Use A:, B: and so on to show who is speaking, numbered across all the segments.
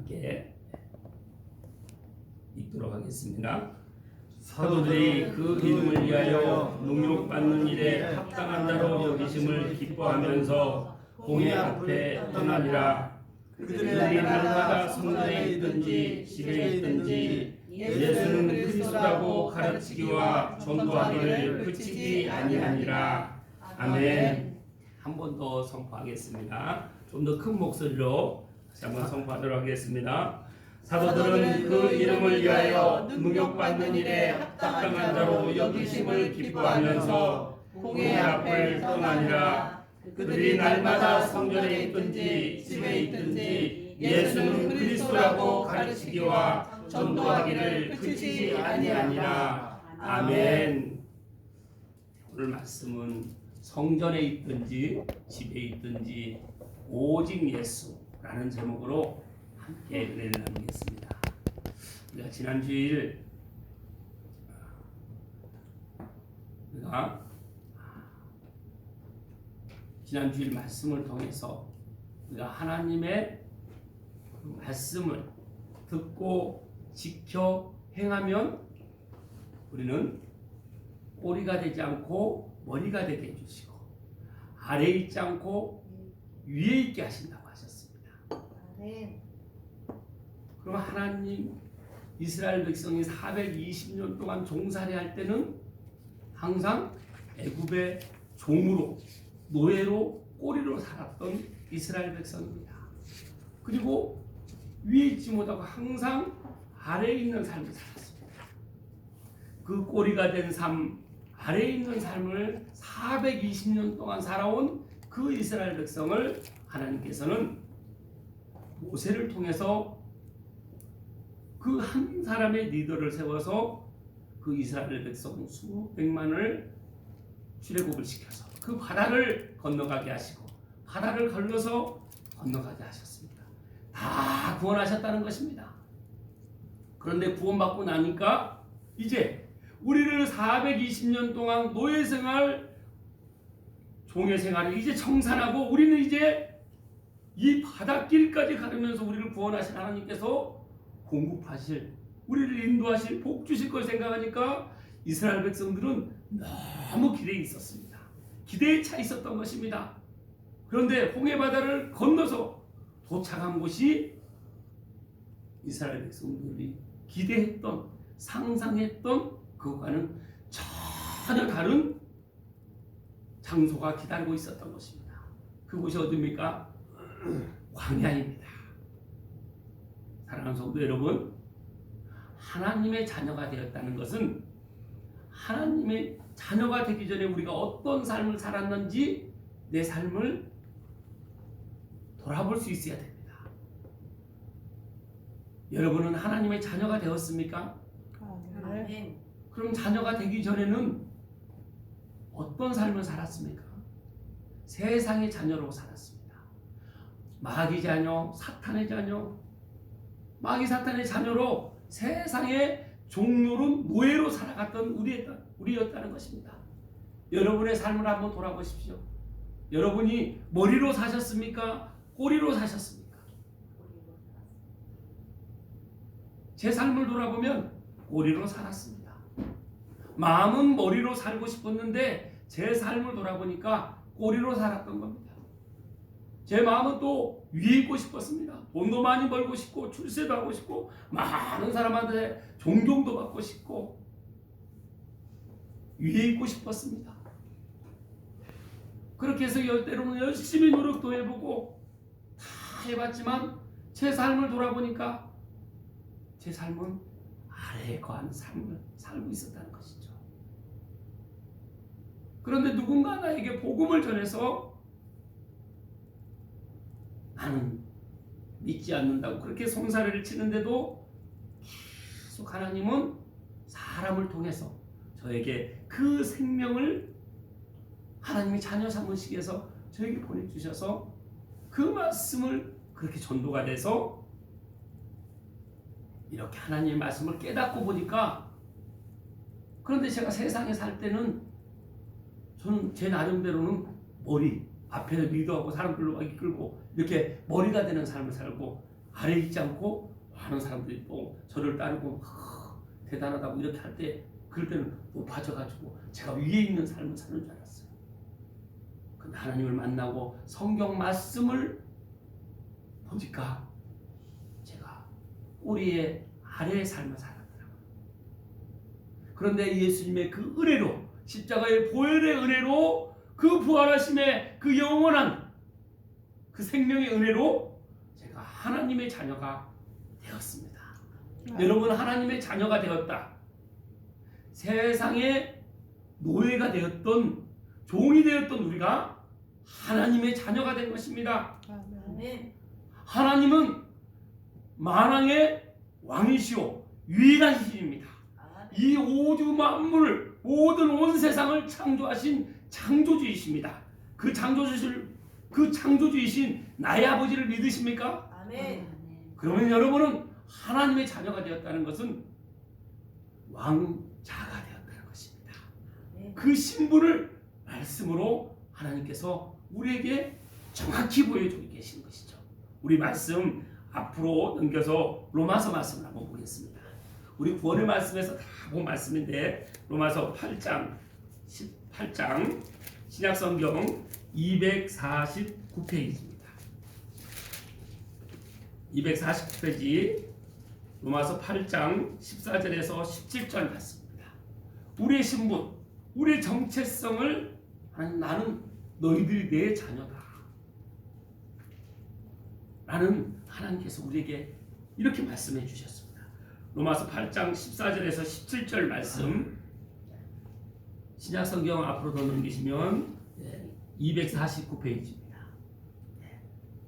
A: 함께 읽도록 하겠습니다. 사도들이 그 이름을 위하여 능욕받는 일에 합당한 자로 여기심을 기뻐하면서 공회 앞에 떠나니라. 그들이 날마다 성전에 있든지 집에 있든지 예수는 그리스도라고 가르치기와 전도하기를 그치지 아니하니라. 아멘. 한 번 더 선포하겠습니다. 좀 더 큰 목소리로 다시 한번 선포하도록 하겠습니다. 사도들은 그 이름을 위하여 능욕받는 일에 합당한 자로 여기심을 기뻐하면서 공회 앞을 떠나니라. 그들이 날마다 성전에 있든지 집에 있든지 예수는 그리스도라고 가르치기와 전도하기를 그치지 아니하니라. 아멘. 오늘 말씀은 성전에 있든지 집에 있든지 오직 예수라는 제목으로 함께 은혜를 나누겠습니다. 우리가 지난 주일 말씀을 통해서 우리가 하나님의 말씀을 듣고 지켜 행하면 우리는 꼬리가 되지 않고 머리가 되게 해주시고 아래에 있지 않고 위에 있게 하신다고 하셨습니다. 그럼 하나님 이스라엘 백성이 420년 동안 종살이 할 때는 항상 애굽의 종으로 노예로 꼬리로 살았던 이스라엘 백성입니다. 그리고 위에 있지 못하고 항상 아래에 있는 삶을 살았습니다. 그 꼬리가 된 삶, 아래에 있는 삶을 420년 동안 살아온 그 이스라엘 백성을 하나님께서는 모세를 통해서 그 한 사람의 리더를 세워서 그 이스라엘 백성 수백만을 출애굽을 시켜서 그 바다를 건너가게 하시고 바다를 걸러서 건너가게 하셨습니다. 다 구원하셨다는 것입니다. 그런데 구원받고 나니까 이제 우리를 420년 동안 노예 생활, 종의 생활을 이제 청산하고 우리는 이제 이 바닷길까지 가르면서 우리를 구원하신 하나님께서 공급하실, 우리를 인도하실, 복 주실 걸 생각하니까 이스라엘 백성들은 너무 기대에 있었습니다. 기대에 차 있었던 것입니다. 그런데 홍해 바다를 건너서 도착한 곳이 이스라엘 백성들이 기대했던, 상상했던 그것과는 전혀 다른 장소가 기다리고 있었던 것입니다. 그곳이 어디입니까? 광야입니다. 사랑하는 성도 여러분, 하나님의 자녀가 되었다는 것은 하나님의 자녀가 되기 전에 우리가 어떤 삶을 살았는지 내 삶을 돌아볼 수 있어야 됩니다. 여러분은 하나님의 자녀가 되었습니까?
B: 아멘.
A: 그럼 자녀가 되기 전에는 어떤 삶을 살았습니까? 세상의 자녀로 살았습니다. 마귀 자녀, 사탄의 자녀, 마귀 사탄의 자녀로 세상의 종로는 노예로 살아갔던 우리였다는 것입니다. 여러분의 삶을 한번 돌아보십시오. 여러분이 머리로 사셨습니까? 꼬리로 사셨습니까? 제 삶을 돌아보면 꼬리로 살았습니다. 마음은 머리로 살고 싶었는데 제 삶을 돌아보니까 꼬리로 살았던 겁니다. 제 마음은 또 위에 있고 싶었습니다. 돈도 많이 벌고 싶고 출세도 하고 싶고 많은 사람한테 존경도 받고 싶고 위에 있고 싶었습니다. 그렇게 해서 때로는 열심히 노력도 해보고 다 해봤지만 제 삶을 돌아보니까 제 삶은 아래에 거한 삶을 살고 있었다는 것이죠. 그런데 누군가 나에게 복음을 전해서 나는 믿지 않는다고 그렇게 송사리를 치는데도 계속 하나님은 사람을 통해서 저에게 그 생명을 하나님이 자녀 삼으시기 위해서 저에게 보내주셔서 그 말씀을 그렇게 전도가 돼서 이렇게 하나님의 말씀을 깨닫고 보니까, 그런데 제가 세상에 살 때는 저는 제 나름대로는 앞에서 리더하고 사람들로 막 이끌고 이렇게 머리가 되는 삶을 살고 아래 있지 않고 많은 사람들이 또 저를 따르고 대단하다고 이렇게 할 때 그럴 때는 높아져가지고 제가 위에 있는 삶을 사는 줄 알았어요. 근데 하나님을 만나고 성경 말씀을 보니까 제가 꼬리에 아래의 삶을 살았더라고요. 그런데 예수님의 그 은혜로, 십자가의 보혈의 은혜로, 그 부활하심의 그 영원한 그 생명의 은혜로 제가 하나님의 자녀가 되었습니다. 여러분, 하나님의 자녀가 되었다. 세상의 노예가 되었던, 종이 되었던 우리가 하나님의 자녀가 된 것입니다.
B: 아멘.
A: 하나님은 만왕의 왕이시오 유일한 신입니다. 이 우주 만물을, 모든 온 세상을 창조하신 창조주이십니다. 그 창조주이신 나의 아버지를 믿으십니까?
B: 아멘.
A: 그러면 여러분은 하나님의 자녀가 되었다는 것은 왕자가 되었다는 것입니다. 그 신분을 말씀으로 하나님께서 우리에게 정확히 보여주고 계신 것이죠. 우리 말씀 앞으로 넘겨서 로마서 말씀을 한번 보겠습니다. 우리 구원의 말씀에서 다 본 말씀인데, 로마서 8장 18장 신약성경 249페이지입니다. 249페이지 로마서 8장 14절에서 17절 말씀입니다. 우리의 신분, 우리의 정체성을 나는 너희들이 내 자녀다 라는 하나님께서 우리에게 이렇게 말씀해 주셨습니다. 로마서 8장 14절에서 17절 말씀, 신약성경 앞으로 더 넘기시면 249페이지입니다.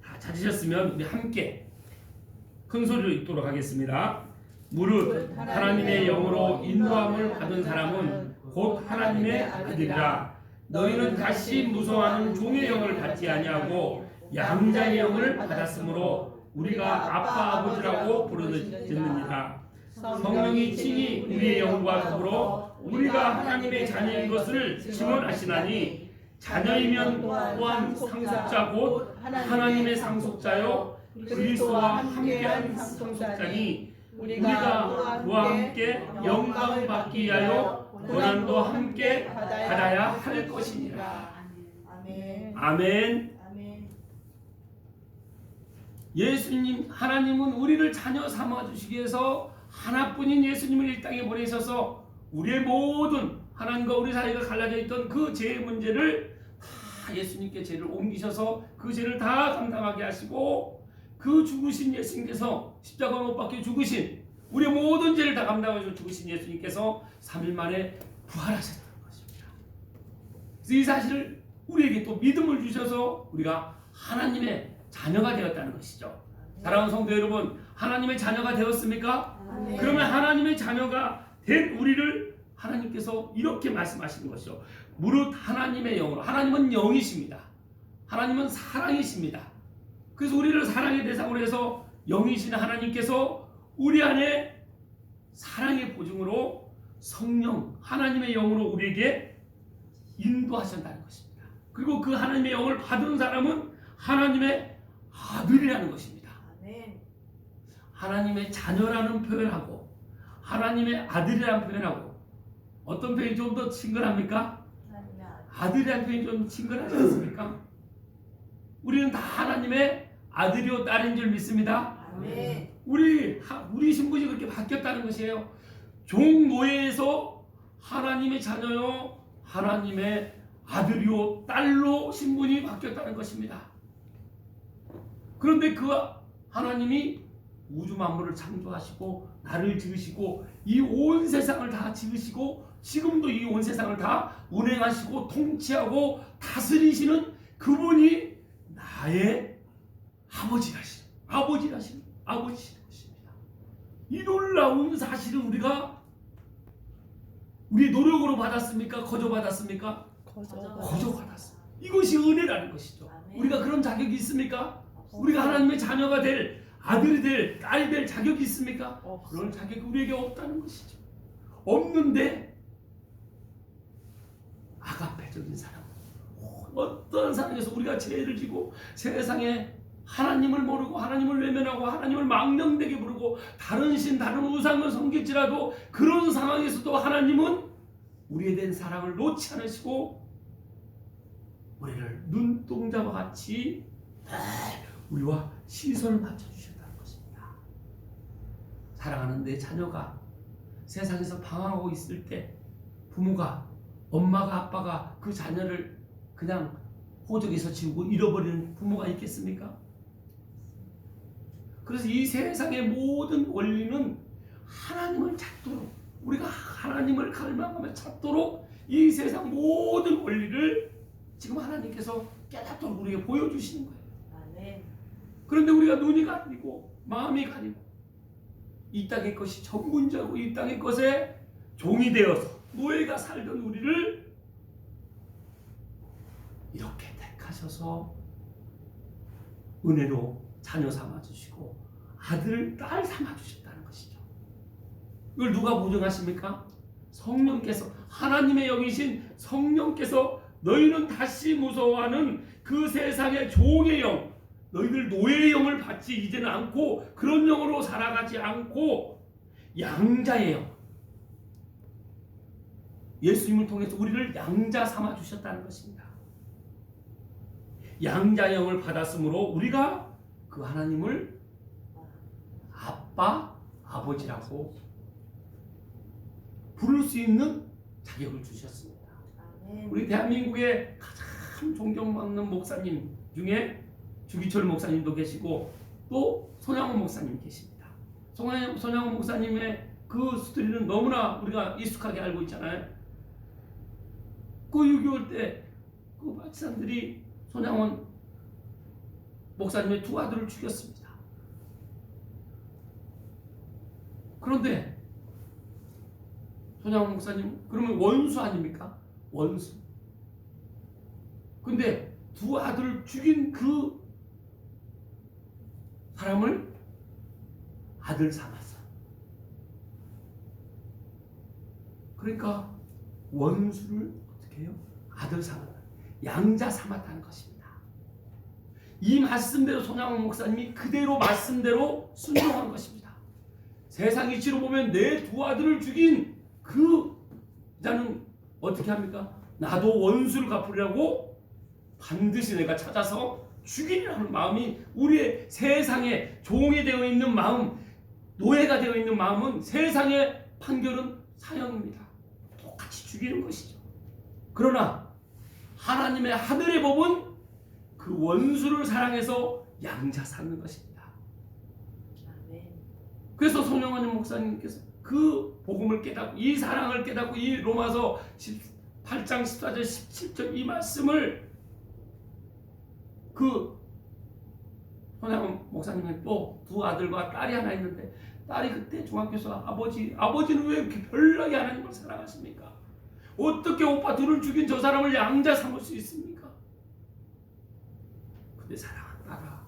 A: 다 찾으셨으면 우리 함께 큰 소리로 읽도록 하겠습니다. 무릇 하나님의 영으로 인도함을 받은 사람은 곧 하나님의 아들이라. 너희는 다시 무서워하는 종의 영을 받지 아니하고 양자의 영을 받았으므로 우리가 아빠 아버지라고 부르짖느니라. 성령이 친히 우리의 영과 더불어 우리가 하나님의 자녀인 것을 증언하시나니, 자녀이면 또한 상속자 곧 하나님의 상속자요 그리스도와 함께한 상속자니, 우리가 그와 함께 영광을 받기 위하여 고난도 함께 받아야 할 것이니라.
B: 아멘.
A: 아멘.
B: 아멘.
A: 예수님, 하나님은 우리를 자녀 삼아주시기 위해서 하나뿐인 예수님을 이 땅에 보내셔서 우리의 모든 하나님과 우리 사이가 갈라져 있던 그 죄의 문제를 다 예수님께 죄를 옮기셔서 그 죄를 다 감당하게 하시고, 그 죽으신 예수님께서 십자가 못 박혀 죽으신, 우리의 모든 죄를 다 감당하셔서 죽으신 예수님께서 3일 만에 부활하셨다는 것입니다. 그래서 이 사실을 우리에게 또 믿음을 주셔서 우리가 하나님의 자녀가 되었다는 것이죠. 사랑하는 성도 여러분, 하나님의 자녀가 되었습니까?
B: 아멘.
A: 그러면 하나님의 자녀가 된 우리를 하나님께서 이렇게 말씀하시는 것이죠. 무릇 하나님의 영으로, 하나님은 영이십니다. 하나님은 사랑이십니다. 그래서 우리를 사랑의 대상으로 해서 영이신 하나님께서 우리 안에 사랑의 보증으로 성령, 하나님의 영으로 우리에게 인도하신다는 것입니다. 그리고 그 하나님의 영을 받은 사람은 하나님의 아들이라는 것입니다.
B: 아멘.
A: 하나님의 자녀라는 표현하고 하나님의 아들이라는 표현하고 어떤 표현이 좀 더 친근합니까?
B: 하나님의 아들.
A: 아들이라는 표현이 좀 친근하지 않습니까? 우리는 다 하나님의 아들이요 딸인 줄 믿습니다.
B: 아멘.
A: 우리 신분이 그렇게 바뀌었다는 것이에요. 종노예에서 하나님의 자녀요 하나님의 아들이요 딸로 신분이 바뀌었다는 것입니다. 그런데 그 하나님이 우주 만물을 창조하시고 나를 지으시고 이 온 세상을 다 지으시고 지금도 이 온 세상을 다 운행하시고 통치하고 다스리시는 그분이 나의 아버지라신 것입니다. 이 놀라운 사실을 우리가 우리 노력으로 받았습니까? 거저 받았습니까? 거저 받았습니다. 이것이 은혜라는 것이죠.
B: 아멘.
A: 우리가 그런 자격이 있습니까? 우리가 하나님의 자녀가 될, 아들이 될, 딸이 될 자격이 있습니까? 그런 자격이 우리에게 없다는 것이죠. 없는데 아가페적인 사람, 어떤 사람에서 우리가 죄를 지고 세상에 하나님을 모르고 하나님을 외면하고 하나님을 망령되게 부르고 다른 신 다른 우상을 섬길지라도 그런 상황에서도 하나님은 우리에 대한 사랑을 놓지 않으시고 우리를 눈동자와 같이 우리와 시선을 맞춰주셨다는 것입니다. 사랑하는 내 자녀가 세상에서 방황하고 있을 때 부모가 엄마가 아빠가 그 자녀를 그냥 호적에서 지우고 잃어버리는 부모가 있겠습니까? 그래서 이 세상의 모든 원리는 하나님을 찾도록 우리가 하나님을 갈망하며 찾도록 이 세상 모든 원리를 지금 하나님께서 깨닫도록 우리에게 보여주시는 거예요.
B: 아멘.
A: 그런데 우리가 눈이 가리고 마음이 가리고 이 땅의 것이 전문자고 이 땅의 것에 종이 되어서 노예가 살던 우리를 이렇게 택하셔서 은혜로 자녀 삼아주시고 아들, 딸 삼아주셨다는 것이죠. 이걸 누가 보증하십니까? 성령께서 하나님의 영이신 성령께서 너희는 다시 무서워하는 그 세상의 종의 영 너희들 노예의 영을 받지 이제는 않고 그런 영으로 살아가지 않고 양자의 영 예수님을 통해서 우리를 양자 삼아주셨다는 것입니다. 양자 영을 받았으므로 우리가 그 하나님을 아빠, 아버지라고 부를 수 있는 자격을 주셨습니다.
B: 아멘.
A: 우리 대한민국의 가장 존경받는 목사님 중에 주기철 목사님도 계시고 또 손양원 목사님 계십니다. 손양원 목사님의 그 스토리는 너무나 우리가 익숙하게 알고 있잖아요. 그 6.25 때 그 파키스탄들이 손양원 목사님의 두 아들을 죽였습니다. 그런데 손양원 목사님 그러면 원수 아닙니까? 원수. 근데 두 아들을 죽인 그 사람을 아들 삼았어. 그러니까 원수를 어떻게 해요? 아들 삼았다. 양자 삼았다는 것입니다. 이 말씀대로 손양원 목사님이 그대로 말씀대로 순종한 것입니다. 세상 이치로 보면 내 두 아들을 죽인 그 자는 어떻게 합니까? 나도 원수를 갚으려고 반드시 내가 찾아서 죽이려는 마음이 우리의 세상에 종이 되어 있는 마음, 노예가 되어 있는 마음은 세상의 판결은 사형입니다. 똑같이 죽이는 것이죠. 그러나 하나님의 하늘의 법은 그 원수를 사랑해서 양자 삼는 것입니다.
B: 아멘.
A: 그래서 손영원 목사님께서 그 복음을 깨닫고 이 사랑을 깨닫고 이 로마서 8장 14절 17절 이 말씀을 그 손양원 목사님은 또 두 아들과 딸이 하나 있는데 딸이 그때 중학교에서 아버지는 왜 이렇게 별나게 하나님을 사랑하십니까? 어떻게 오빠 둘을 죽인 저 사람을 양자 삼을 수 있습니까? 근데 사랑하는 딸아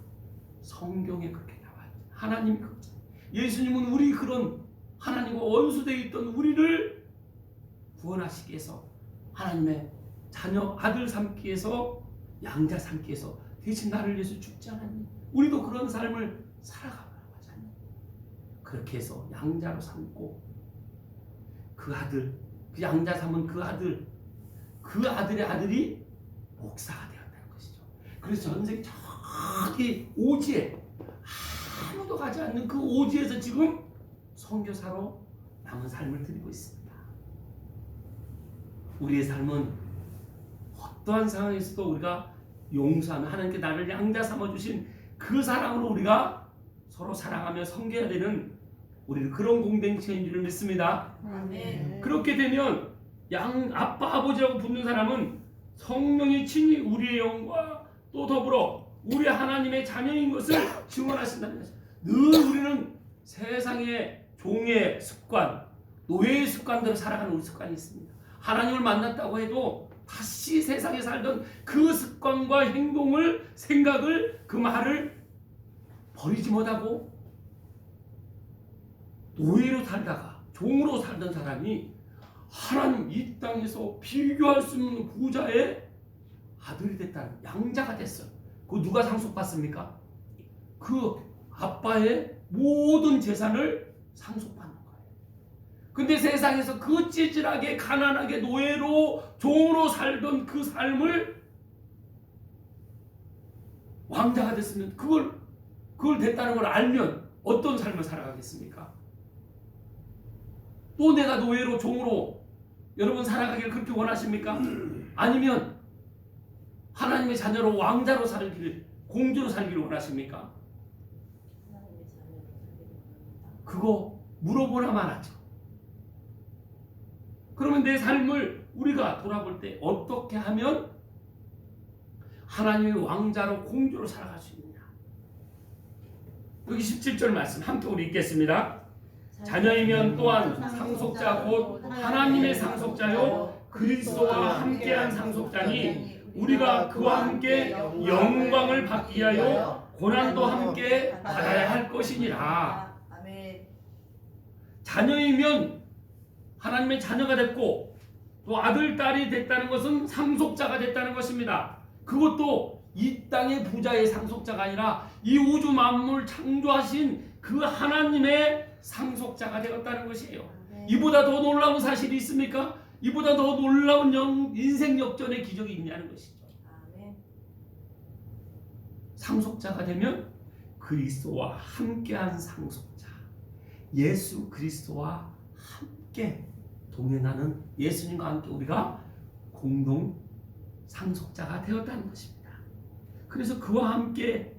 A: 성경에 그렇게 나와요. 하나님이 그렇죠. 예수님은 우리 그런 하나님과 원수되어 있던 우리를 구원하시기 위해서 하나님의 자녀 아들 삼기 위해서 양자 삼기 위해서 대신 나를 위해서 죽지 않았니? 우리도 그런 삶을 살아가보라고 하지 않니? 그렇게 해서 양자로 삼고 그 아들 그 양자 삼은 그 아들의 아들이 목사가 되었다는 것이죠. 그래서 전 세계 저기 오지에 아무도 가지 않는 그 오지에서 지금 선교사로 남은 삶을 드리고 있습니다. 우리의 삶은 어떠한 상황에서도 우리가 용서하며 하나님께 나를 양자 삼아주신 그 사랑으로 우리가 서로 사랑하며 섬겨야 되는 우리는 그런 공동체인 줄 믿습니다.
B: 아멘.
A: 그렇게 되면 아빠 아버지라고 붙는 사람은 성령이 친히 우리의 영과 또 더불어 우리 하나님의 자녀인 것을 증언하신다는 것입니다. 늘 우리는 세상의 종의 습관, 노예의 습관대로 살아가는 우리 습관이 있습니다. 하나님을 만났다고 해도 다시 세상에 살던 그 습관과 행동을, 생각을, 그 말을 버리지 못하고 노예로 살다가 종으로 살던 사람이 하나님 이 땅에서 비교할 수 없는 부자의 아들이 됐다는 양자가 됐어요. 그 누가 상속받습니까? 그 아빠의 모든 재산을 상속받는 거예요. 근데 세상에서 그 찌질하게 가난하게 노예로 종으로 살던 그 삶을 왕자가 됐으면 그걸 됐다는 걸 알면 어떤 삶을 살아가겠습니까? 또 내가 노예로 종으로 여러분 살아가기를 그렇게 원하십니까? 아니면 하나님의 자녀로 왕자로 살기를 공주로 살기를 원하십니까?
B: 하나님의 자녀로 살기를 원합니다.
A: 그거 물어보나 말하죠. 그러면 내 삶을 우리가 돌아볼 때 어떻게 하면 하나님의 왕자로 공주로 살아갈 수 있느냐. 여기 17절 말씀 함께 우리 읽겠습니다. 자녀이면 또한 상속자 곧 하나님의 상속자요 그리스도와 함께한 상속자니 우리가 그와 함께 영광을 받기 위하여 고난도 함께 받아야 할 것이니라.
B: 아멘.
A: 자녀이면 하나님의 자녀가 됐고 또 아들, 딸이 됐다는 것은 상속자가 됐다는 것입니다. 그것도 이 땅의 부자의 상속자가 아니라 이 우주 만물 창조하신 그 하나님의 상속자가 되었다는 것이에요.
B: 아멘.
A: 이보다 더 놀라운 사실이 있습니까? 이보다 더 놀라운 인생 역전의 기적이 있냐는 것이죠.
B: 아멘.
A: 상속자가 되면 그리스도와 함께한 상속자, 예수 그리스도와 함께 동행하는 예수님과 함께 우리가 공동 상속자가 되었다는 것입니다. 그래서 그와 함께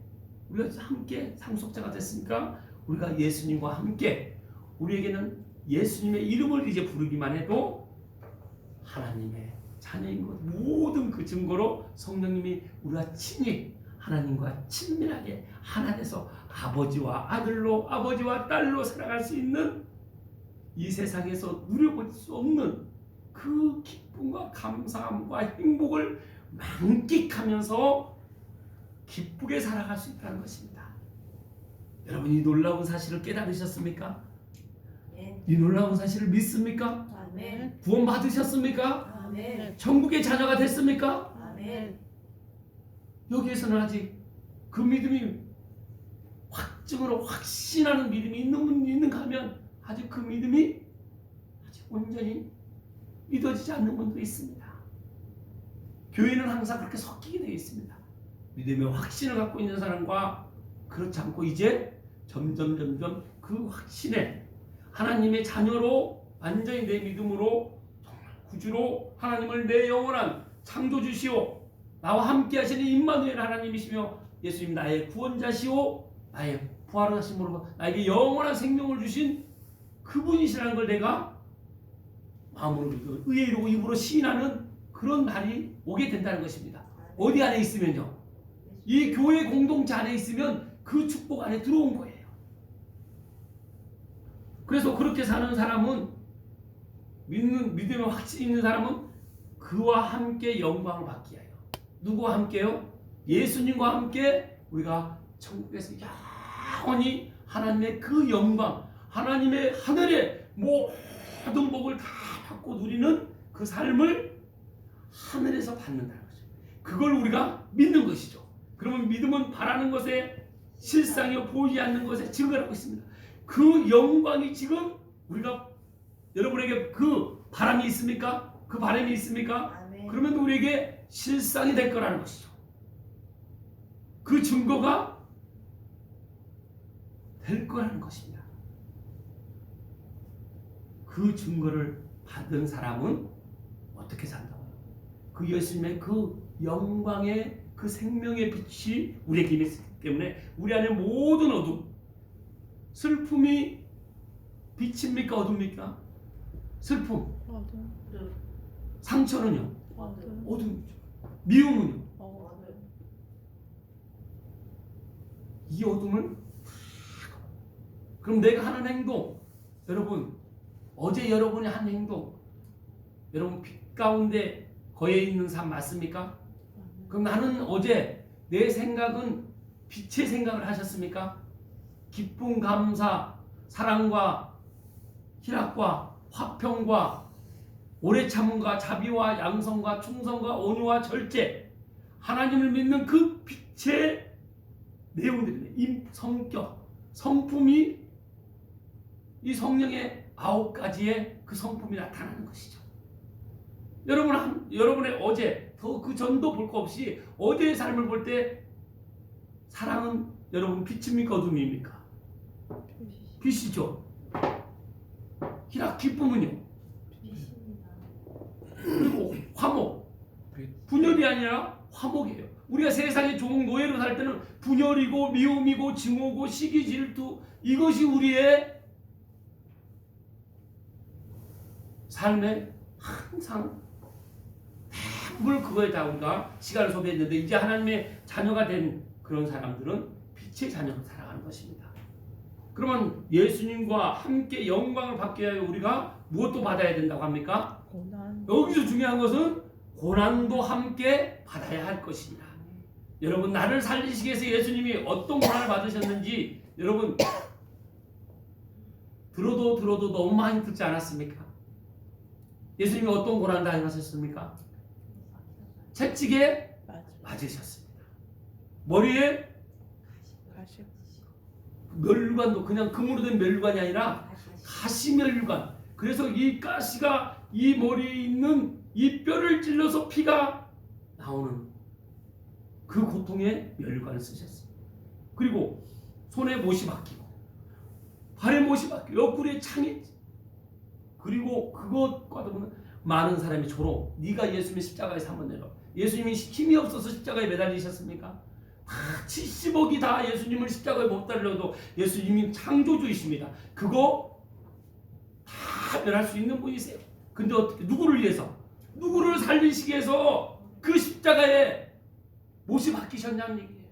A: 우리가 함께 상속자가 됐으니까 우리가 예수님과 함께 우리에게는 예수님의 이름을 이제 부르기만 해도 하나님의 자녀인 것 모든 그 증거로 성령님이 우리가 친히 하나님과 친밀하게 하나 돼서 아버지와 아들로 아버지와 딸로 살아갈 수 있는 이 세상에서 누려볼 수 없는 그 기쁨과 감사함과 행복을 만끽하면서 기쁘게 살아갈 수 있다는 것입니다. 여러분 이 놀라운 사실을 깨달으셨습니까?
B: 아멘.
A: 이 놀라운 사실을 믿습니까?
B: 아멘.
A: 구원 받으셨습니까?
B: 아멘.
A: 천국의 자녀가 됐습니까?
B: 아멘.
A: 여기에서는 아직 그 믿음이 확증으로 확신하는 믿음이 있는가 하면 아직 그 믿음이 아직 온전히 믿어지지 않는 분도 있습니다. 교회는 항상 그렇게 섞이게 되어 있습니다. 믿음의 확신을 갖고 있는 사람과 그렇지 않고 이제 점점 그 확신에 하나님의 자녀로 완전히 내 믿음으로 정말 구주로 하나님을 내 영원한 창조주시오 나와 함께 하시는 임마누엘 하나님이시며 예수님 나의 구원자시오 나의 부활하심으로 나에게 영원한 생명을 주신 그분이시라는 걸 내가 마음으로 믿고 의에 이르고 입으로 시인하는 그런 날이 오게 된다는 것입니다. 어디 안에 있으면요? 이 교회 공동체 안에 있으면 그 축복 안에 들어온 거예요. 그래서 그렇게 사는 사람은 믿음의 확신이 있는 사람은 그와 함께 영광을 받기 위하여 누구와 함께요? 예수님과 함께 우리가 천국에서 영원히 하나님의 그 영광 하나님의 하늘의 모든 복을 다 받고 누리는 그 삶을 하늘에서 받는다는 거죠. 그걸 우리가 믿는 것이죠. 그러면 믿음은 바라는 것에 실상이요 보이지 않는 것에 증거를 하고 있습니다. 그 영광이 지금 우리가 여러분에게 그 바람이 있습니까? 그 바람이 있습니까?
B: 아멘.
A: 그러면 우리에게 실상이 될 거라는 것이죠. 그 증거가 될 거라는 것입니다. 그 증거를 받은 사람은 어떻게 산다고요? 그 예수님의 그 영광의 그 생명의 빛이 우리에게 있기 때문에 우리 안에 모든 어둠, 슬픔이 빛입니까? 어둠입니까? 슬픔, 상처는요? 어둠이죠. 미움은요? 이 어둠을 그럼 내가 하는 행동 여러분 어제 여러분이 한 행동 여러분 빛 가운데 거해 있는 삶 맞습니까? 그럼 나는 어제 내 생각은 빛의 생각을 하셨습니까? 기쁨, 감사, 사랑과 희락과 화평과 오래 참음과 자비와 양성과 충성과 온유와 절제 하나님을 믿는 그 빛의 내용들이 성격, 성품이 이 성령의 9가지의 그 성품이 나타나는 것이죠. 여러분의 어제 더 그 전도 볼 거 없이 어제의 삶을 볼 때 사랑은 여러분 빛입니까 어둠입니까? 빛이죠. 기쁨은요.
B: 빛입니다.
A: 그리고 화목, 분열이 아니라 화목이에요. 우리가 세상의 종은 노예로 살 때는 분열이고 미움이고 증오고 시기 질투, 이것이 우리의 삶에 항상 대부분 그거에 다 우리가 시간을 소비했는데, 이제 하나님의 자녀가 된 그런 사람들은 빛의 자녀로 살아가는 것입니다. 그러면 예수님과 함께 영광을 받기 위하여 우리가 무엇도 받아야 된다고 합니까?
C: 고난.
A: 여기서 중요한 것은 고난도 함께 받아야 할 것입니다. 여러분, 나를 살리시기 위해서 예수님이 어떤 고난을 받으셨는지 여러분 들어도 너무 많이 듣지 않았습니까? 예수님이 어떤 고난을 당하셨습니까? 채찍에 맞으셨습니다. 머리에
C: 가시.
A: 멸관도 그냥 금으로 된 멸관이 아니라 가시멸관. 그래서 이 가시가 이 머리에 있는 이 뼈를 찔러서 피가 나오는 그 고통의 멸관을 쓰셨습니다. 그리고 손에 못이 박히고 발에 못이 박히고 옆구리에 창이, 그리고 그것과 더불어 많은 사람이 조롱. 네가 예수님의 십자가에서 한번 내려. 예수님이 힘이 없어서 십자가에 매달리셨습니까? 다 70억이 다 예수님을 십자가에 못 달려도 예수님이 창조주이십니다. 그거 다 멸할 수 있는 분이세요. 근데 어떻게, 누구를 위해서, 누구를 살리시기 위해서 그 십자가에 못이 박히셨냐는 얘기예요.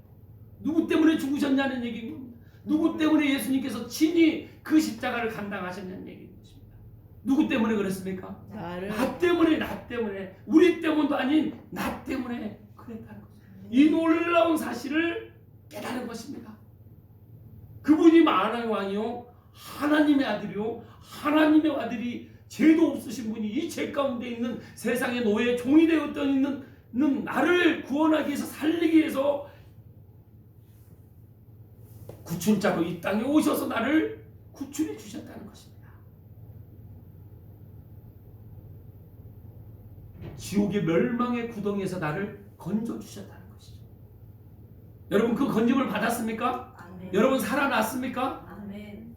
A: 누구 때문에 죽으셨냐는 얘기인 겁니다. 누구 때문에 예수님께서 친히 그 십자가를 감당하셨냐는 얘기인 것입니다. 누구 때문에 그랬습니까? 나 때문에, 우리 때문도 아닌 나 때문에 그랬다는 거죠. 이 놀라운 사실을 깨달은 것입니다. 그분이 만왕의 왕이요, 하나님의 아들이요, 하나님의 아들이 죄도 없으신 분이 이 죄 가운데 있는 세상의 노예 종이 되었던 있는 나를 구원하기 위해서, 살리기 위해서 구춘자로 이 땅에 오셔서 나를 구출해 주셨다는 것입니다. 지옥의 멸망의 구덩이에서 나를 건져 주셨다는 것이죠. 여러분, 그 건짐을 받았습니까?
B: 아멘.
A: 여러분, 살아났습니까?
B: 아멘.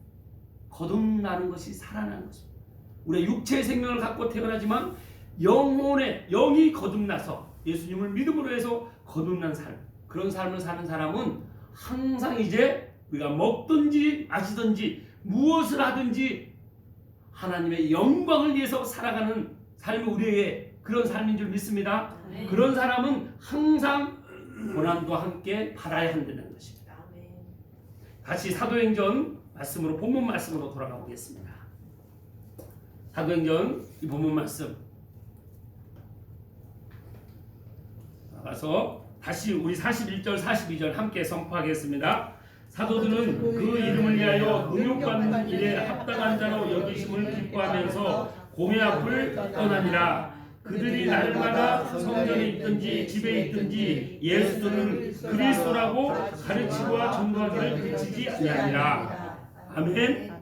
A: 거듭나는 것이 살아나는 것입니다. 우리가 육체의 생명을 갖고 태어나지만 영혼의 영이 거듭나서 예수님을 믿음으로 해서 거듭난 삶, 그런 삶을 사는 사람은 항상 이제 우리가 먹든지 마시든지 무엇을 하든지 하나님의 영광을 위해서 살아가는 삶이 우리의 그런 삶인 줄 믿습니다.
B: 아멘.
A: 그런 사람은 항상 고난도 함께 받아야 한다는 것입니다.
B: 아멘.
A: 다시 사도행전 말씀으로, 본문 말씀으로 돌아가 보겠습니다. 사도행전 이 본문 말씀 나가서 다시 우리 41절 42절 함께 선포하겠습니다. 사도들은 그 이름을 위하여 능욕받는 일에 합당한 자로 여기심을 기뻐하면서 공회 앞을 떠나니라. 그들이 날마다 성전에 있든지 집에 있든지 예수는 그리스도라고 가르치고와 전도하기를 그치지 아니하니라. 아멘.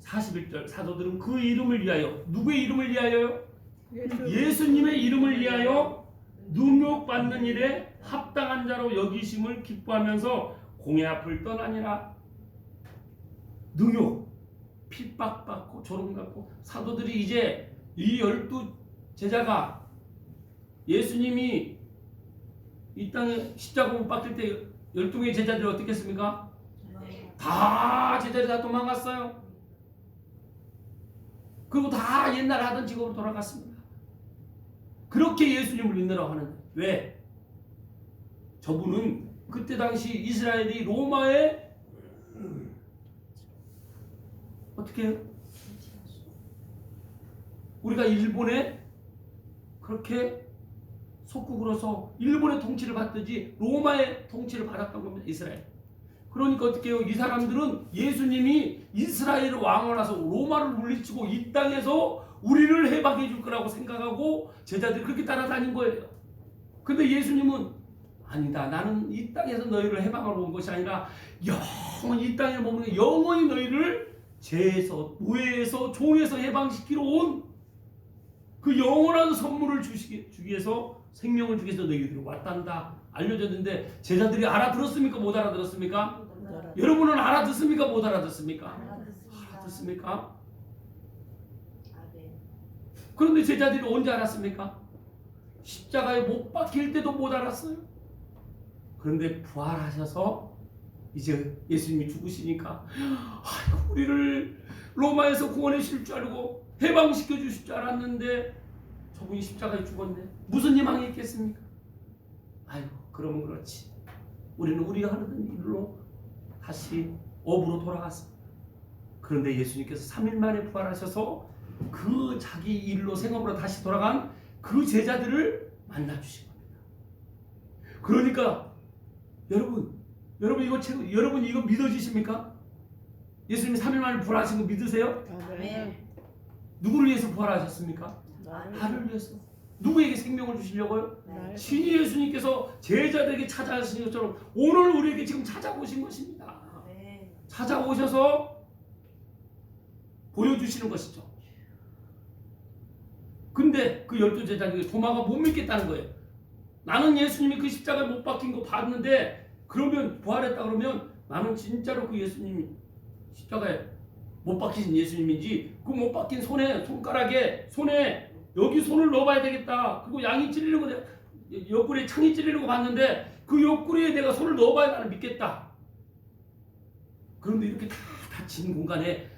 A: 41절 사도들은 그 이름을 위하여, 누구의 이름을 위하여요? 예수님의 이름을 위하여 능욕받는 일에 합당한 자로 여기심을 기뻐하면서 공회 앞을 떠나니라. 능욕, 핍박받고 조롱받고, 사도들이 이제 이 12 제자가 예수님이 이 땅에 십자가 못 박힐 때 12명의 제자들이 어떻게 했습니까? 다 제자들이 다 도망갔어요. 그리고 다 옛날 하던 직업으로 돌아갔습니다. 그렇게 예수님을 믿느라고 하는데, 왜? 저분은 그때 당시 이스라엘이 로마에 어떻게 해요? 우리가 일본에 그렇게 속국으로서 일본의 통치를 받듯이 로마의 통치를 받았던 겁니다. 이스라엘. 그러니까 어떻게 해요? 이 사람들은 예수님이 이스라엘 왕으로서 로마를 물리치고 이 땅에서 우리를 해방해 줄 거라고 생각하고 제자들이 그렇게 따라다닌 거예요. 근데 예수님은 아니다. 나는 이 땅에서 너희를 해방하러 온 것이 아니라 영원히 이 땅에 머무는 영원히 너희를 죄에서 노예에서 종에서 해방시키러 온 그 영원한 선물을 주기 위해서 생명을 주기 위해서 너희들이 왔단다 알려졌는데 제자들이 알아들었습니까? 못 알아들었습니까? 여러분은 알아듣습니까? 못 알아듣습니까? 알아듣습니까?
B: 아멘.
A: 그런데 제자들이 언제 알았습니까? 십자가에 못 박힐 때도 못 알았어요. 그런데 부활하셔서 이제 예수님이 죽으시니까 아이고 우리를 로마에서 구원해 주실 줄 알고 해방시켜 주실 줄 알았는데 저분이 십자가에 죽었네. 무슨 희망이 있겠습니까? 아이고 그러면 그렇지. 우리는 우리가 하는 일로 다시 업으로 돌아갔습니다. 그런데 예수님께서 3일 만에 부활하셔서 그 자기 일로 생업으로 다시 돌아간 그 제자들을 만나 주신 겁니다. 그러니까 여러분 이거 믿어지십니까? 예수님이 3일 만에 부활하신 거 믿으세요?
B: 아멘.
A: 누구를 위해서 부활하셨습니까? 나를 위해서. 누구에게 생명을 주시려고요? 신이 예수님께서 제자들에게 찾아가신 것처럼 오늘 우리에게 지금 찾아오신 것입니다.
B: 아멘.
A: 찾아오셔서 보여주시는 것이죠. 근데 그 12제자들이 도마가 못 믿겠다는 거예요. 나는 예수님이 그 십자가에 못 박힌 거 봤는데 그러면 부활했다 그러면 나는 진짜로 그 예수님이 십자가에 못 박히신 예수님인지 그 못 박힌 손가락에 여기 손을 넣어봐야 되겠다. 그리고 양이 찔리는 거 옆구리에 창이 찔리는 거 봤는데 그 옆구리에 내가 손을 넣어봐야 나는 믿겠다. 그런데 이렇게 다 닫힌 공간에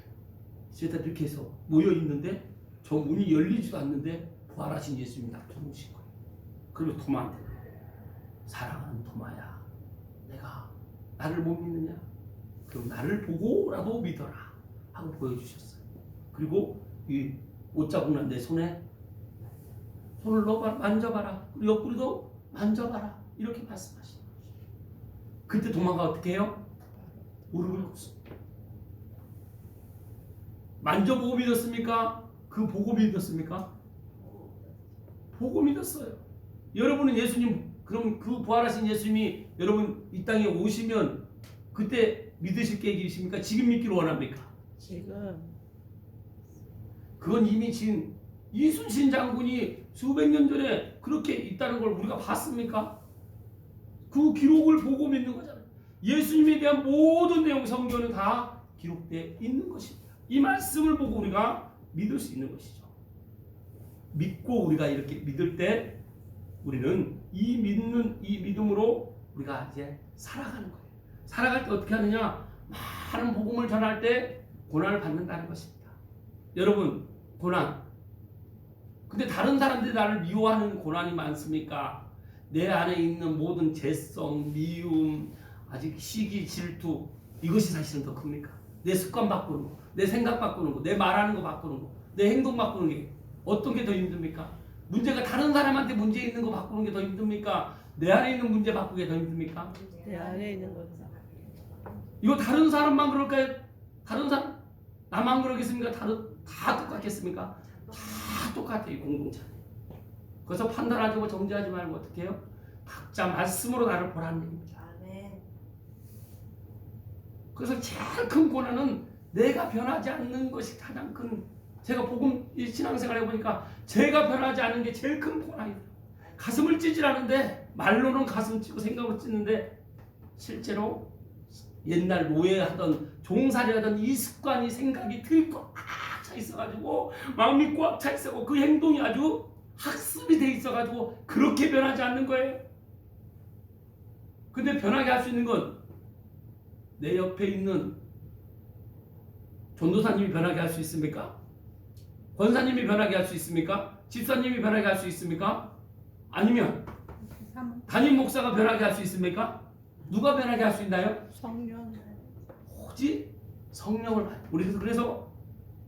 A: 제자들 이렇게 해서 모여 있는데 저 문이 열리지도 않는데 부활하신 예수님이 딱 들어오신 거예요. 그리고 토마한테 사랑하는 토마야, 내가 나를 못 믿느냐? 그럼 나를 보고라도 믿어라 하고 보여주셨어요. 그리고 이 옷자국 난 내 손에 손을 넣어봐라, 만져봐라. 그리고 옆구리도 만져봐라. 이렇게 말씀하시는 거죠. 그때 도마가 어떻게 해요? 무릎을 꿇습니다. 만져보고 믿었습니까? 그 보고 믿었습니까? 보고 믿었어요. 여러분은 예수님, 그럼 그 부활하신 예수님이 여러분 이 땅에 오시면 그때 믿으실 계획이십니까? 지금 믿기를 원합니까?
C: 지금.
A: 그건 이미 지금 이순신 장군이 수백 년 전에 그렇게 있다는 걸 우리가 봤습니까? 그 기록을 보고 믿는 거잖아요. 예수님에 대한 모든 내용 성경은 다 기록되어 있는 것입니다. 이 말씀을 보고 우리가 믿을 수 있는 것이죠. 믿고 우리가 이렇게 믿을 때 우리는 이 믿음으로 우리가 이제 살아가는 거예요. 살아갈 때 어떻게 하느냐? 많은 복음을 전할 때 고난을 받는다는 것입니다. 여러분, 고난. 근데 다른 사람들이 나를 미워하는 고난이 많습니까? 내 안에 있는 모든 죄성, 미움, 아직 시기, 질투, 이것이 사실은 더 큽니까? 내 습관 바꾸는 거, 내 생각 바꾸는 거, 내 말하는 거 바꾸는 거, 내 행동 바꾸는 게 어떤 게 더 힘듭니까? 문제가 다른 사람한테 문제 있는 거 바꾸는 게 더 힘듭니까? 내 안에 있는 문제 바꾸는 게 더 힘듭니까?
C: 내 안에 있는 거.
A: 이거 다른 사람만 그럴까요? 다른 사람? 나만 그러겠습니까? 다 똑같겠습니까? 다 똑같아요. 이 공동체. 그래서 판단하지 고 정죄하지 말고 어떻게 해요? 각자 말씀으로 나를 보라는 얘기입니다.
B: 아멘.
A: 그래서 제일 큰 고난은 내가 변하지 않는 것이 가장 큰, 제가 복음 신앙생활 해보니까 제가 변하지 않는 게 제일 큰 고난이에요. 가슴을 찌질하는데 말로는 가슴 찌고 생각으로 찌는데 실제로 옛날 노예하던 종살이하던 이 습관이 생각이 들고 꽉 차 있어가지고 마음이 꽉 차 있어고 그 행동이 아주 학습이 돼 있어가지고 그렇게 변하지 않는 거예요. 근데 변하게 할 수 있는 건 내 옆에 있는 전도사님이 변하게 할 수 있습니까? 권사님이 변하게 할 수 있습니까? 집사님이 변하게 할 수 있습니까? 아니면 담임 목사가 변하게 할 수 있습니까? 누가 변하게 할 수 있나요?
C: 성령.
A: 오직 성령을 받. 우리는 그래서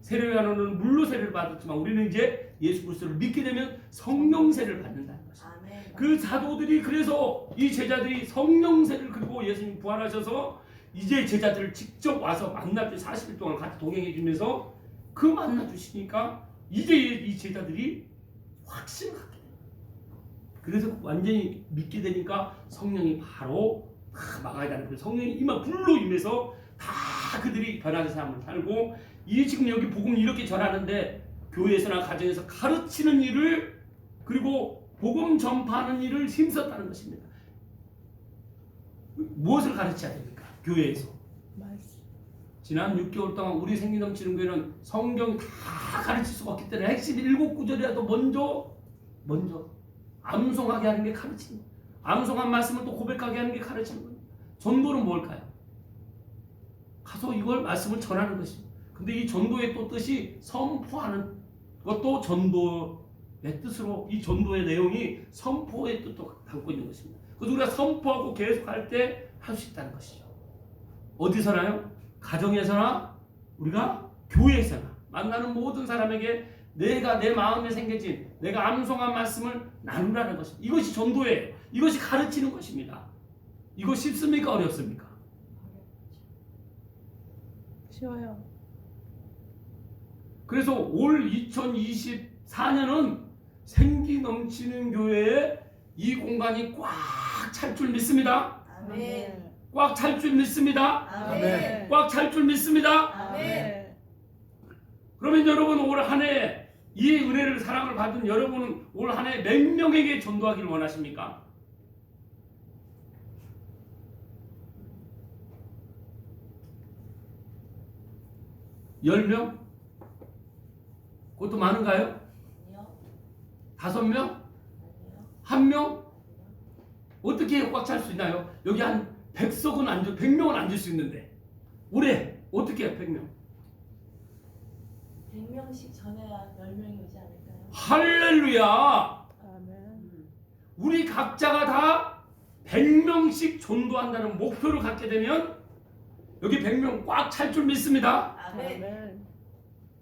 A: 세례요한은 물로 세례를 받았지만 우리는 이제 예수 그리스도를 믿게 되면 성령 세례를 받는다는 것입니다.
B: 아멘.
A: 그 사도들이 그래서 이 제자들이 성령 세례를 그리고 예수님 부활하셔서 이제 제자들을 직접 와서 만나주 40일 동안 같이 동행해 주면서 그 만나 주시니까 이제 이 제자들이 확신을 갖게 됩니다. 그래서 완전히 믿게 되니까 성령이 바로 다 막아야 되는 거예요. 성령이 이만 불로 임해서 다 그들이 변화된 삶을 살고, 이 지금 여기 복음을 이렇게 전하는데 교회에서나 가정에서 가르치는 일을, 그리고 복음 전파하는 일을 힘썼다는 것입니다. 무엇을 가르쳐야 됩니까? 교회에서.
C: 말씀.
A: 지난 6개월 동안 우리 생기 넘치는 교회는 성경 다 가르칠 수가 없기 때문에 핵심 7구절이라도 먼저 암송하게 하는 게 가르치는 거예요. 암송한 말씀을 또 고백하게 하는 게 가르치는 거예요. 전도는 뭘까요? 가서 이걸 말씀을 전하는 것입니다. 근데 이 전도의 또 뜻이 선포하는 것도 전도의 뜻으로, 이 전도의 내용이 선포의 뜻도 담고 있는 것입니다. 그래서 우리가 선포하고 계속할 때 할 수 있다는 것이죠. 어디서나요? 가정에서나 우리가 교회에서나 만나는 모든 사람에게 내가 내 마음에 생겨진 내가 암송한 말씀을 나누라는 것입니다. 이것이 전도예요. 이것이 가르치는 것입니다. 이거 쉽습니까? 어렵습니까?
C: 쉬워요.
A: 그래서 올 2024년은 생기 넘치는 교회에 이 공간이 꽉 찰 줄 믿습니다.
B: 아멘.
A: 꽉 찰 줄 믿습니다.
B: 아멘.
A: 꽉 찰 줄 믿습니다.
B: 아멘.
A: 그러면 여러분 올 한 해 이 은혜를 사랑을 받은 여러분은 올 한 해 몇 명에게 전도하기를 원하십니까? 열 명? 그것도 많은가요?
B: 아니요.
A: 5명?
B: 아니요.
A: 1명? 어떻게 꽉 찰 수 있나요? 여기 한 100석은 앉을, 100명은 앉을 수 있는데 올해 어떻게 해요? 100명?
B: 100명씩 전해야 10명이 오지 않을까요?
A: 할렐루야!
C: 아멘.
A: 우리 각자가 다 100명씩 전도한다는 목표를 갖게 되면 여기 100명 꽉 찰 줄 믿습니다.
B: 아멘.
C: 아멘.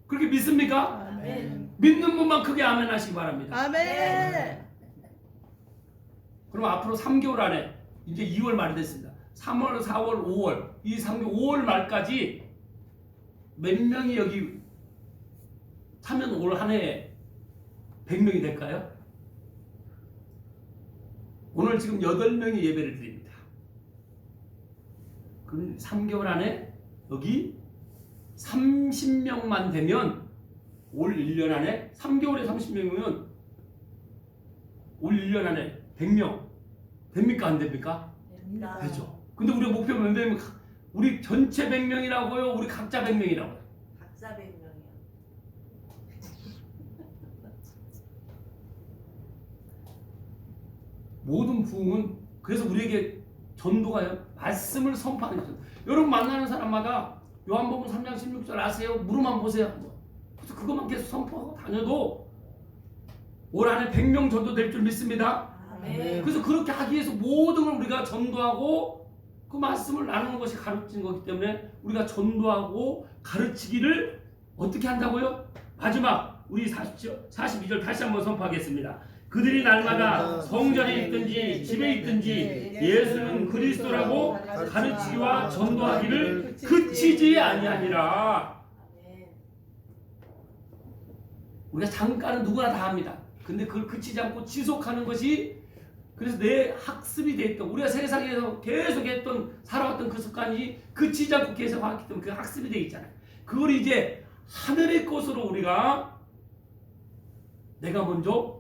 A: 그렇게 믿습니까?
C: 아멘.
A: 믿는 분만 크게 아멘 하시기 바랍니다.
C: 아멘.
A: 그럼 앞으로 3개월 안에 이제 2월 말이 됐습니다. 3월, 4월, 5월 이 3개월 5월 말까지 몇 명이 여기 차면 올 한 해에 100명이 될까요? 오늘 지금 8명이 예배를 드립니다. 그럼 3개월 안에 여기 30명만 되면 올 1년 안에 3개월에 30명이면 올 1년 안에 100명 됩니까? 안 됩니까?
B: 됩니다.
A: 되죠. 근데 우리가 목표가 몇 명이면 우리 전체 100명이라고요? 우리 각자 100명이라고요?
B: 각자 100명이요.
A: 모든 부흥은 그래서 우리에게 전도가요 말씀을 선포하는 거죠. 여러분 만나는 사람마다 요한복음 3장 16절 아세요? 무릎만 보세요. 그래서 그것만 계속 선포하고 다녀도 올 한해 100명 전도될 줄 믿습니다.
B: 아멘.
A: 그래서 그렇게 하기 위해서 모든 걸 우리가 전도하고 그 말씀을 나누는 것이 가르치는 거기 때문에 우리가 전도하고 가르치기를 어떻게 한다고요? 마지막 우리 42절 다시 한번 선포하겠습니다. 그들이 날마다 성전에 있든지 집에 있든지 예수는 그리스도라고 가르치기와 전도하기를 그치지 아니하니라.
B: 아멘.
A: 우리가 잠깐은 누구나 다 합니다. 근데 그걸 그치지 않고 지속하는 것이 그래서 내 학습이 됐던 우리가 세상에서 계속 했던 살아왔던 그 습관이 그치지 않고 계속 하기 때문에 그 학습이 돼 있잖아요. 그걸 이제 하늘의 것으로 우리가 내가 먼저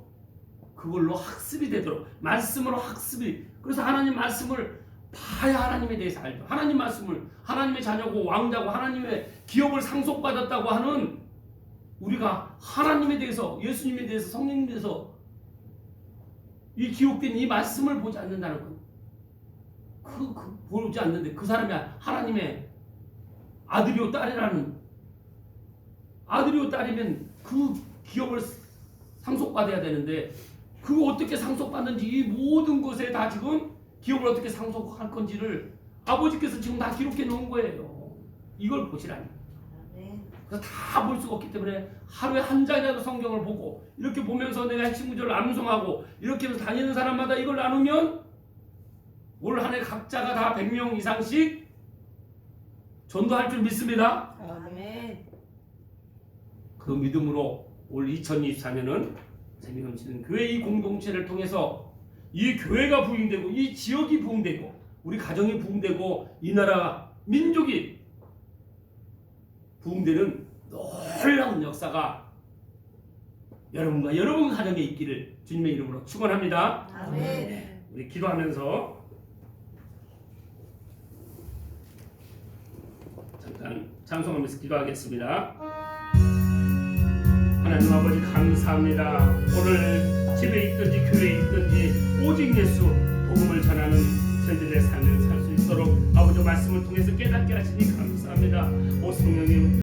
A: 그걸로 학습이 되도록 말씀으로 학습이 그래서 하나님 말씀을 봐야 하나님에 대해서 알죠. 하나님 말씀을 하나님의 자녀고 왕자고 하나님의 기업을 상속받았다고 하는 우리가 하나님에 대해서 예수님에 대해서 성령님에 대해서 이 기록된 이 말씀을 보지 않는다는 건 보지 않는데 그 사람이 하나님의 아들이요 딸이라는 아들이요 딸이면 그 기업을 상속받아야 되는데 그거 어떻게 상속받는지 이 모든 것에 다 지금 기업을 어떻게 상속할 건지를 아버지께서 지금 다 기록해 놓은 거예요. 이걸 보시라니.
B: 아멘.
A: 그래서 다 볼 수가 없기 때문에 하루에 한 장이라도 성경을 보고 이렇게 보면서 내가 핵심 구절을 암송하고 이렇게 해서 다니는 사람마다 이걸 나누면 올 한 해 각자가 다 100명 이상씩 전도할 줄 믿습니다.
B: 아멘.
A: 그 믿음으로 올 2024년은 생기 넘치는 교회 이 공동체를 통해서 이 교회가 부흥되고 이 지역이 부흥되고 우리 가정이 부흥되고 이 나라 민족이 부흥되는 놀라운 역사가 여러분과 여러분 가정에 있기를 주님의 이름으로 축원합니다.
B: 아멘.
A: 우리 기도하면서 잠깐 찬송하면서 기도하겠습니다. 하나님 아버지 감사합니다. 오늘 집에 있든지 교회에 있든지 오직 예수 복음을 전하는 저희들의 삶을 살 수 있도록 아버지 말씀을 통해서 깨닫게 하시니 감사합니다. 오 성령님